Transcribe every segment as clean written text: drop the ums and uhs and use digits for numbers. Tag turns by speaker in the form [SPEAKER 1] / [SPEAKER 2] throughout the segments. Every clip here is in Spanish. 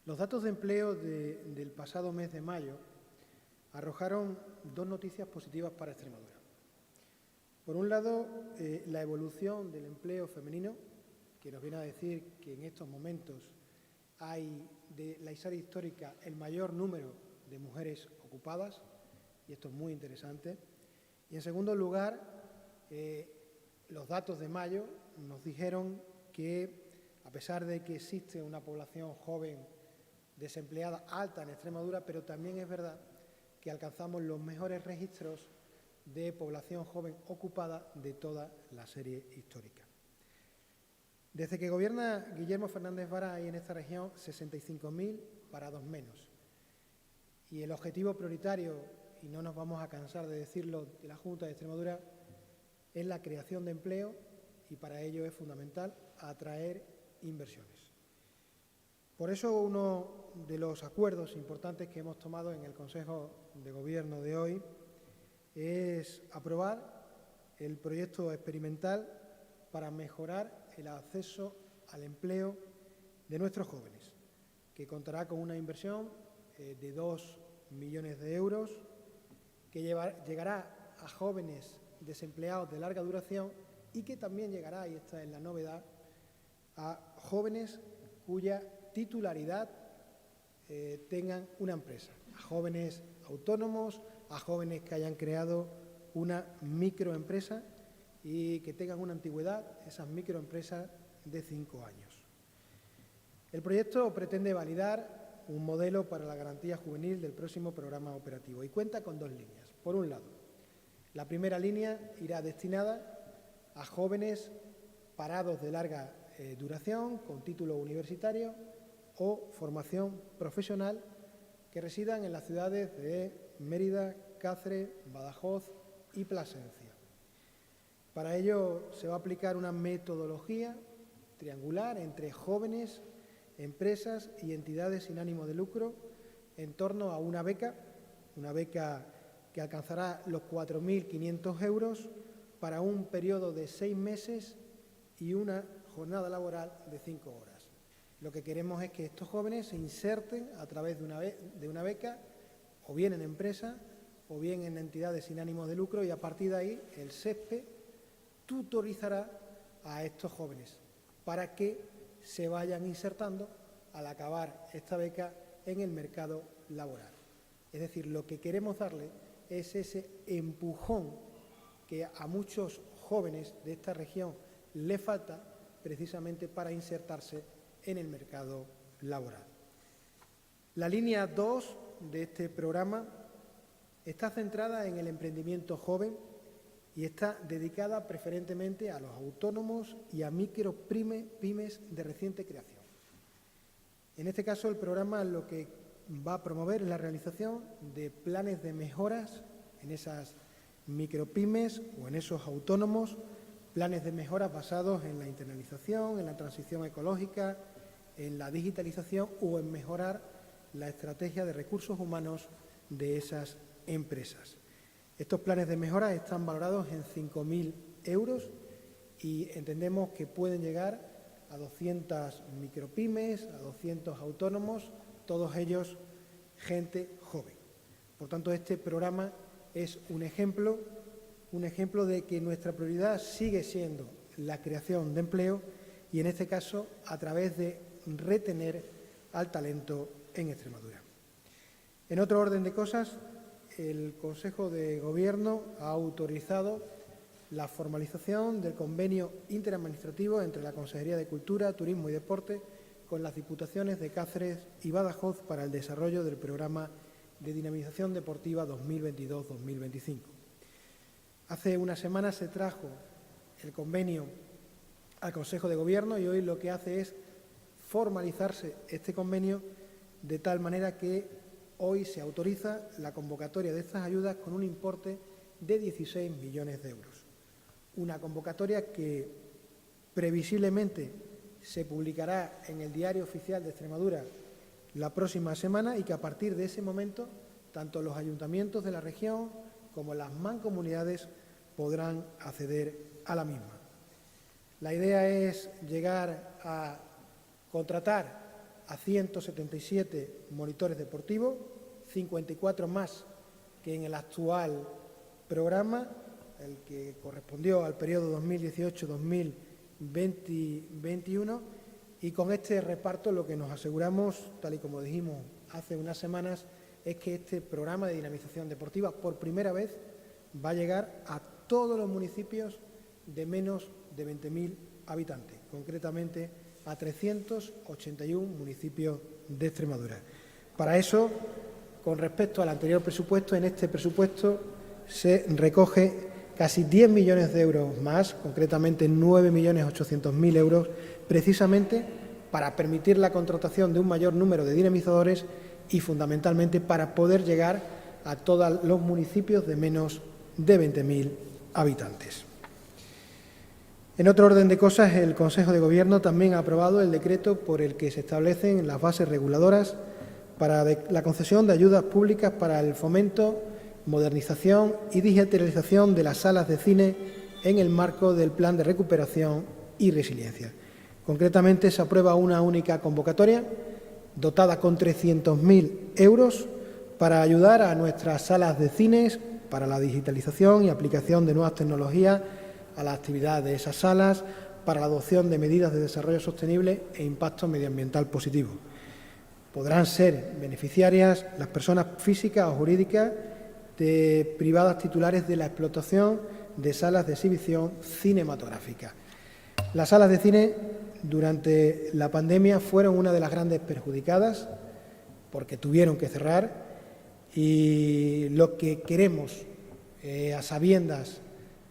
[SPEAKER 1] Los datos de empleo del pasado mes de mayo arrojaron dos noticias positivas para Extremadura. Por un lado, la evolución del empleo femenino, que nos viene a decir que en estos momentos hay de la historia histórica el mayor número de mujeres ocupadas, y esto es muy interesante. Y en segundo lugar, los datos de mayo nos dijeron que, a pesar de que existe una población joven desempleada alta en Extremadura, pero también es verdad que alcanzamos los mejores registros de población joven ocupada de toda la serie histórica. Desde que gobierna Guillermo Fernández Vara hay en esta región 65.000 parados menos. Y el objetivo prioritario, y no nos vamos a cansar de decirlo, de la Junta de Extremadura, es la creación de empleo y para ello es fundamental atraer inversiones. Por eso uno de los acuerdos importantes que hemos tomado en el Consejo de Gobierno de hoy es aprobar el proyecto experimental para mejorar el acceso al empleo de nuestros jóvenes, que contará con una inversión de 2 millones de euros, que llegará a jóvenes desempleados de larga duración y que también llegará, y esta es la novedad, a jóvenes cuya titularidad tengan una empresa, a jóvenes autónomos, a jóvenes que hayan creado una microempresa y que tengan una antigüedad, esas microempresas, de 5 años. El proyecto pretende validar un modelo para la garantía juvenil del próximo programa operativo y cuenta con dos líneas. Por un lado, la primera línea irá destinada a jóvenes parados de larga duración con título universitario o formación profesional que residan en las ciudades de Mérida, Cáceres, Badajoz y Plasencia. Para ello se va a aplicar una metodología triangular entre jóvenes, empresas y entidades sin ánimo de lucro en torno a una beca que alcanzará los 4.500 euros para un periodo de 6 meses y una jornada laboral de 5 horas. Lo que queremos es que estos jóvenes se inserten a través de una beca, o bien en empresas, o bien en entidades sin ánimo de lucro, y a partir de ahí el SESPE tutorizará a estos jóvenes para que se vayan insertando al acabar esta beca en el mercado laboral. Es decir, lo que queremos darle es ese empujón que a muchos jóvenes de esta región le falta precisamente para insertarse en el mercado laboral. La línea 2 de este programa está centrada en el emprendimiento joven y está dedicada preferentemente a los autónomos y a micropymes de reciente creación. En este caso, el programa lo que va a promover es la realización de planes de mejoras en esas micropymes o en esos autónomos, planes de mejoras basados en la internalización, en la transición ecológica, en la digitalización o en mejorar la estrategia de recursos humanos de esas empresas. Estos planes de mejora están valorados en 5.000 euros y entendemos que pueden llegar a 200 micropymes, a 200 autónomos, todos ellos gente joven. Por tanto, este programa es un ejemplo de que nuestra prioridad sigue siendo la creación de empleo y, en este caso, a través de retener al talento en Extremadura. En otro orden de cosas, el Consejo de Gobierno ha autorizado la formalización del convenio interadministrativo entre la Consejería de Cultura, Turismo y Deporte con las Diputaciones de Cáceres y Badajoz para el desarrollo del programa de dinamización deportiva 2022-2025. Hace unas semanas se trajo el convenio al Consejo de Gobierno y hoy lo que hace es formalizarse este convenio de tal manera que hoy se autoriza la convocatoria de estas ayudas con un importe de 16 millones de euros. Una convocatoria que previsiblemente se publicará en el Diario Oficial de Extremadura la próxima semana y que a partir de ese momento tanto los ayuntamientos de la región como las mancomunidades podrán acceder a la misma. La idea es llegar a contratar a 177 monitores deportivos, 54 más que en el actual programa, el que correspondió al periodo 2018-2021, y con este reparto lo que nos aseguramos, tal y como dijimos hace unas semanas, es que este programa de dinamización deportiva por primera vez va a llegar a todos los municipios de menos de 20.000 habitantes, concretamente a 381 municipios de Extremadura. Para eso, con respecto al anterior presupuesto, en este presupuesto se recoge casi 10 millones de euros más, concretamente 9.800.000 euros, precisamente para permitir la contratación de un mayor número de dinamizadores y fundamentalmente para poder llegar a todos los municipios de menos de 20.000 habitantes. En otro orden de cosas, el Consejo de Gobierno también ha aprobado el decreto por el que se establecen las bases reguladoras para la concesión de ayudas públicas para el fomento, modernización y digitalización de las salas de cine en el marco del Plan de Recuperación y Resiliencia. Concretamente, se aprueba una única convocatoria dotada con 300.000 euros para ayudar a nuestras salas de cines para la digitalización y aplicación de nuevas tecnologías a la actividad de esas salas, para la adopción de medidas de desarrollo sostenible e impacto medioambiental positivo. Podrán ser beneficiarias las personas físicas o jurídicas de privadas titulares de la explotación de salas de exhibición cinematográfica. Las salas de cine durante la pandemia fueron una de las grandes perjudicadas porque tuvieron que cerrar, y lo que queremos, a sabiendas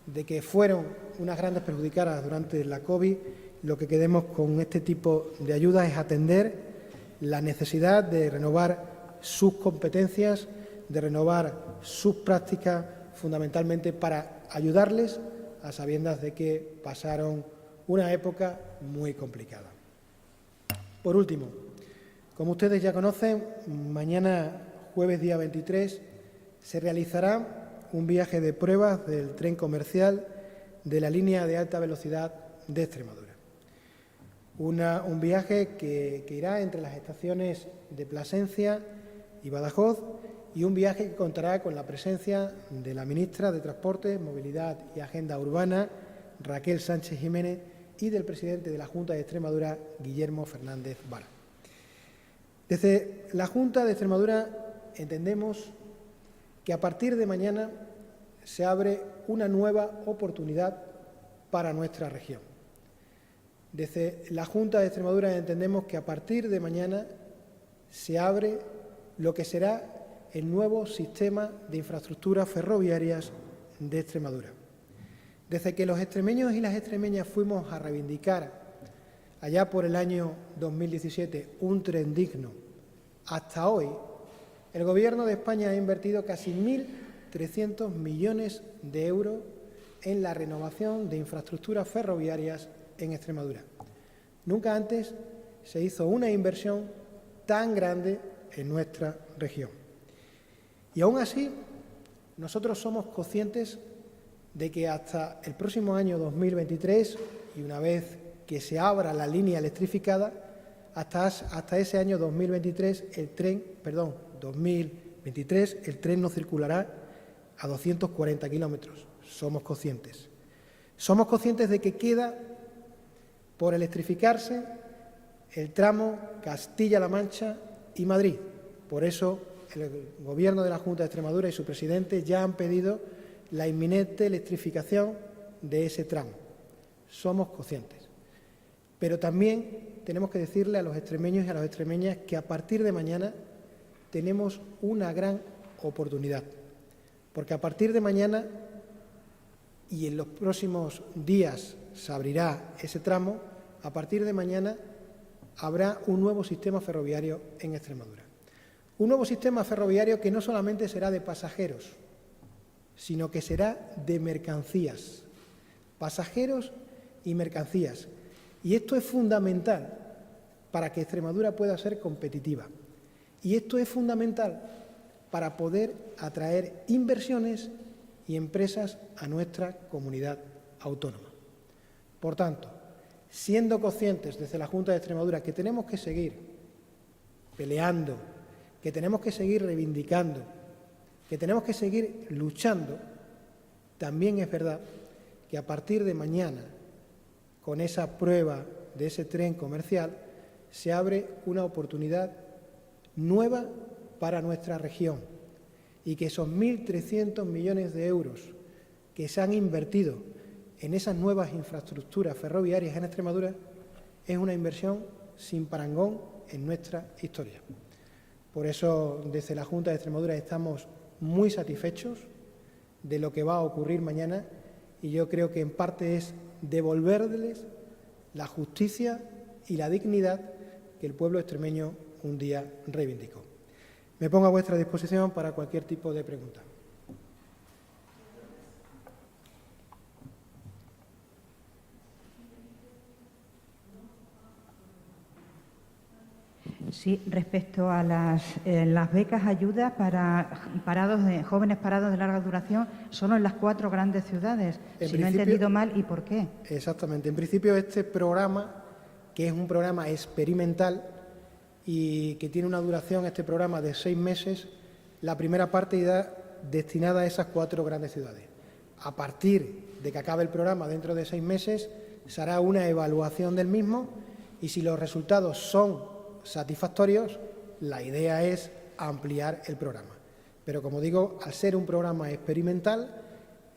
[SPEAKER 1] de que fueron unas grandes perjudicadas durante la COVID, lo que queremos con este tipo de ayudas es atender la necesidad de renovar sus competencias, de renovar sus prácticas, fundamentalmente para ayudarles a sabiendas de que pasaron una época muy complicada. Por último, como ustedes ya conocen, mañana, jueves día 23, se realizará un viaje de pruebas del tren comercial de la línea de alta velocidad de Extremadura. Un viaje que irá entre las estaciones de Plasencia y Badajoz, y un viaje que contará con la presencia de la ministra de Transporte, Movilidad y Agenda Urbana, Raquel Sánchez Jiménez, y del presidente de la Junta de Extremadura, Guillermo Fernández Vara. Desde la Junta de Extremadura entendemos que a partir de mañana se abre una nueva oportunidad para nuestra región. Desde la Junta de Extremadura entendemos que a partir de mañana se abre lo que será el nuevo sistema de infraestructuras ferroviarias de Extremadura. Desde que los extremeños y las extremeñas fuimos a reivindicar allá por el año 2017 un tren digno, hasta hoy el Gobierno de España ha invertido casi 1.300 millones de euros en la renovación de infraestructuras ferroviarias en Extremadura. Nunca antes se hizo una inversión tan grande en nuestra región. Y aún así, nosotros somos conscientes de que hasta el próximo año 2023, y una vez que se abra la línea electrificada, hasta ese año 2023 el tren no circulará a 240 kilómetros. Somos conscientes. Somos conscientes de que queda por electrificarse el tramo Castilla-La Mancha y Madrid. Por eso el Gobierno de la Junta de Extremadura y su presidente ya han pedido la inminente electrificación de ese tramo. Somos conscientes. Pero también tenemos que decirle a los extremeños y a las extremeñas que a partir de mañana tenemos una gran oportunidad, porque a partir de mañana y en los próximos días se abrirá ese tramo. A partir de mañana habrá un nuevo sistema ferroviario en Extremadura. Un nuevo sistema ferroviario que no solamente será de pasajeros, sino que será de mercancías, pasajeros y mercancías. Y esto es fundamental para que Extremadura pueda ser competitiva. Y esto es fundamental para poder atraer inversiones y empresas a nuestra comunidad autónoma. Por tanto, siendo conscientes desde la Junta de Extremadura que tenemos que seguir peleando, que tenemos que seguir reivindicando, que tenemos que seguir luchando, también es verdad que a partir de mañana, con esa prueba de ese tren comercial, se abre una oportunidad nueva para nuestra región y que esos 1.300 millones de euros que se han invertido en esas nuevas infraestructuras ferroviarias en Extremadura es una inversión sin parangón en nuestra historia. Por eso, desde la Junta de Extremadura estamos muy satisfechos de lo que va a ocurrir mañana y yo creo que en parte es devolverles la justicia y la dignidad que el pueblo extremeño un día reivindicó. Me pongo a vuestra disposición para cualquier tipo de pregunta.
[SPEAKER 2] Sí, respecto a las becas, ayudas para jóvenes parados de larga duración, solo en las 4 grandes ciudades. Si no he entendido mal, ¿y por qué?
[SPEAKER 1] Exactamente. En principio, este programa, que es un programa experimental y que tiene una duración, este programa, de 6 meses, la primera parte irá destinada a esas 4 grandes ciudades. A partir de que acabe el programa, dentro de 6 meses, se hará una evaluación del mismo y si los resultados son satisfactorios, la idea es ampliar el programa. Pero, como digo, al ser un programa experimental,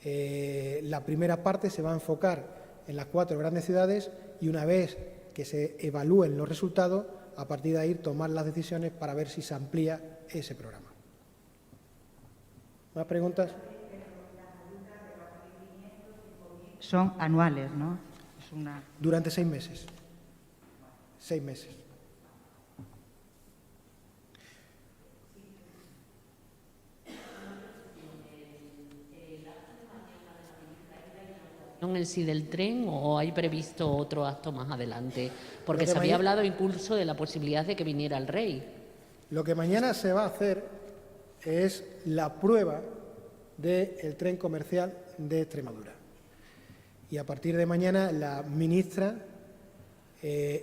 [SPEAKER 1] la primera parte se va a enfocar en las 4 grandes ciudades y una vez que se evalúen los resultados, a partir de ahí tomar las decisiones para ver si se amplía ese programa. ¿Más preguntas?
[SPEAKER 2] Son anuales, ¿no?
[SPEAKER 1] Durante 6 meses. 6 meses.
[SPEAKER 3] en el sí del tren o hay previsto otro acto más adelante? Porque se había hablado incluso de la posibilidad de que viniera el rey.
[SPEAKER 1] Lo que mañana se va a hacer es la prueba del tren comercial de Extremadura. Y a partir de mañana la ministra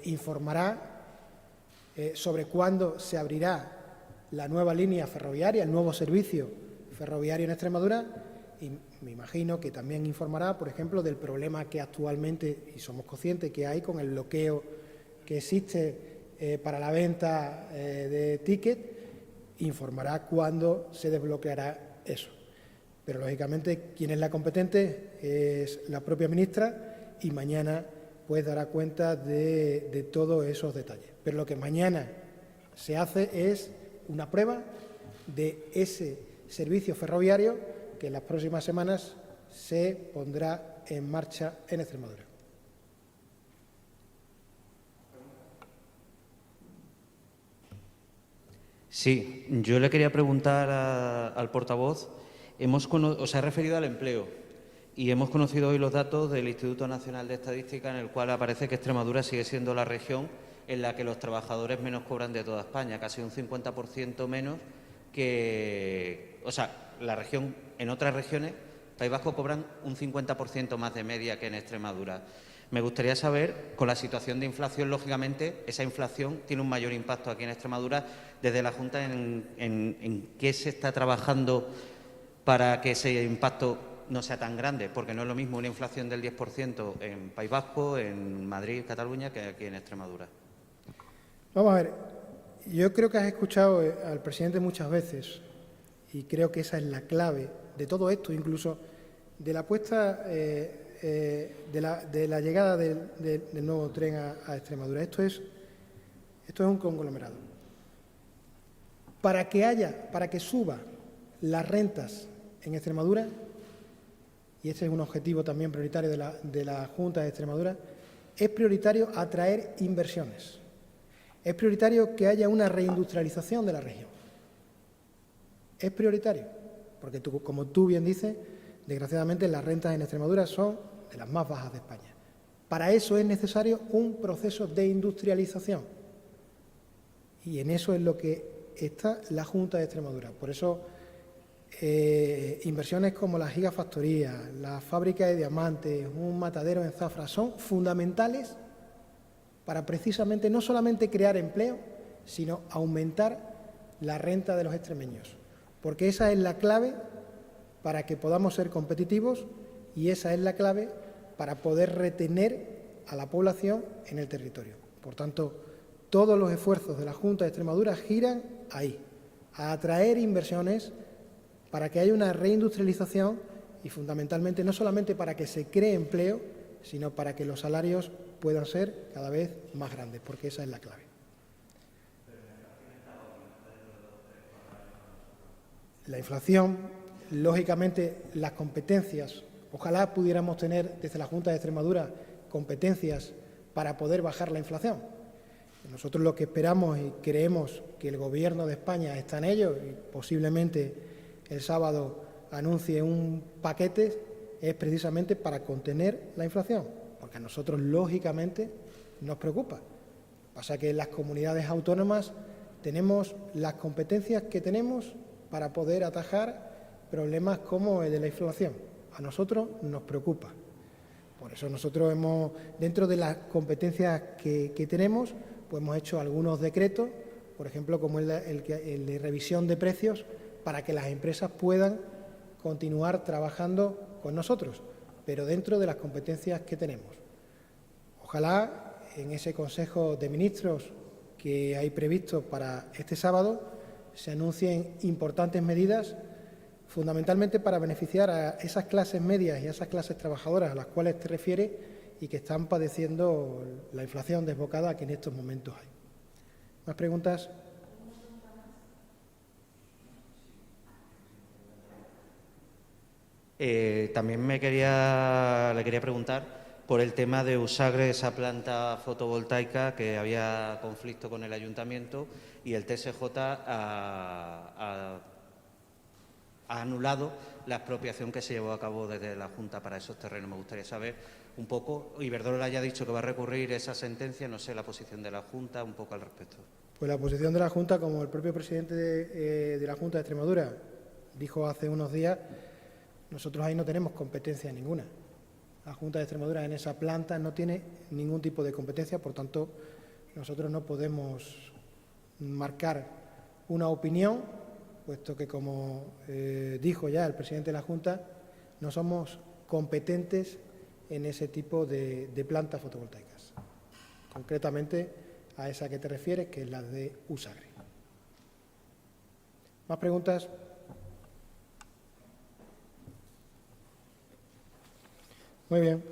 [SPEAKER 1] informará sobre cuándo se abrirá la nueva línea ferroviaria, el nuevo servicio ferroviario en Extremadura, y me imagino que también informará, por ejemplo, del problema que actualmente, y somos conscientes que hay con el bloqueo que existe para la venta de tickets, informará cuándo se desbloqueará eso. Pero, lógicamente, quien es la competente es la propia ministra y mañana pues dará cuenta de todos esos detalles. Pero lo que mañana se hace es una prueba de ese servicio ferroviario que en las próximas semanas se pondrá en marcha en Extremadura.
[SPEAKER 4] Sí, yo le quería preguntar al portavoz, os ha referido al empleo y hemos conocido hoy los datos del Instituto Nacional de Estadística en el cual aparece que Extremadura sigue siendo la región en la que los trabajadores menos cobran de toda España, casi un 50% menos que... O sea, la región, en otras regiones, País Vasco cobran un 50% más de media que en Extremadura. Me gustaría saber, con la situación de inflación, lógicamente, esa inflación tiene un mayor impacto aquí en Extremadura. Desde la Junta, ¿en qué se está trabajando para que ese impacto no sea tan grande? Porque no es lo mismo una inflación del 10% en País Vasco, en Madrid, Cataluña, que aquí en Extremadura.
[SPEAKER 1] Vamos a ver, yo creo que has escuchado al presidente muchas veces y creo que esa es la clave de todo esto, incluso de la apuesta de la llegada del nuevo tren a Extremadura. Esto es un conglomerado. Para que suba las rentas en Extremadura, y ese es un objetivo también prioritario de la Junta de Extremadura, es prioritario atraer inversiones. Es prioritario que haya una reindustrialización de la región. Es prioritario, porque como tú bien dices, desgraciadamente las rentas en Extremadura son de las más bajas de España. Para eso es necesario un proceso de industrialización. Y en eso es lo que está la Junta de Extremadura. Por eso, inversiones como la gigafactoría, la fábrica de diamantes, un matadero en Zafra, son fundamentales para precisamente no solamente crear empleo, sino aumentar la renta de los extremeños, porque esa es la clave para que podamos ser competitivos y esa es la clave para poder retener a la población en el territorio. Por tanto, todos los esfuerzos de la Junta de Extremadura giran ahí, a atraer inversiones para que haya una reindustrialización y, fundamentalmente, no solamente para que se cree empleo, sino para que los salarios puedan ser cada vez más grandes, porque esa es la clave. La inflación, lógicamente, las competencias. Ojalá pudiéramos tener desde la Junta de Extremadura competencias para poder bajar la inflación. Nosotros lo que esperamos y creemos que el Gobierno de España está en ello y posiblemente el sábado anuncie un paquete, es precisamente para contener la inflación, porque a nosotros lógicamente nos preocupa. Pasa que las comunidades autónomas tenemos las competencias que tenemos para poder atajar problemas como el de la inflación. A nosotros nos preocupa. Por eso nosotros dentro de las competencias que tenemos, pues hemos hecho algunos decretos, por ejemplo, como el de revisión de precios, para que las empresas puedan continuar trabajando con nosotros, pero dentro de las competencias que tenemos. Ojalá en ese Consejo de Ministros que hay previsto para este sábado se anuncien importantes medidas, fundamentalmente para beneficiar a esas clases medias y a esas clases trabajadoras a las cuales te refieres y que están padeciendo la inflación desbocada que en estos momentos hay. ¿Más preguntas?
[SPEAKER 4] También le quería preguntar por el tema de Usagre, esa planta fotovoltaica que había conflicto con el ayuntamiento y el TSJ ha anulado la expropiación que se llevó a cabo desde la Junta para esos terrenos. Me gustaría saber un poco, Iberdrola ya ha dicho que va a recurrir esa sentencia, no sé la posición de la Junta un poco al respecto.
[SPEAKER 1] Pues la posición de la Junta, como el propio presidente de la Junta de Extremadura dijo hace unos días, nosotros ahí no tenemos competencia ninguna. La Junta de Extremadura en esa planta no tiene ningún tipo de competencia, por tanto, nosotros no podemos marcar una opinión, puesto que, como dijo ya el presidente de la Junta, no somos competentes en ese tipo de plantas fotovoltaicas. Concretamente a esa que te refieres, que es la de Usagre. ¿Más preguntas? Muy bien.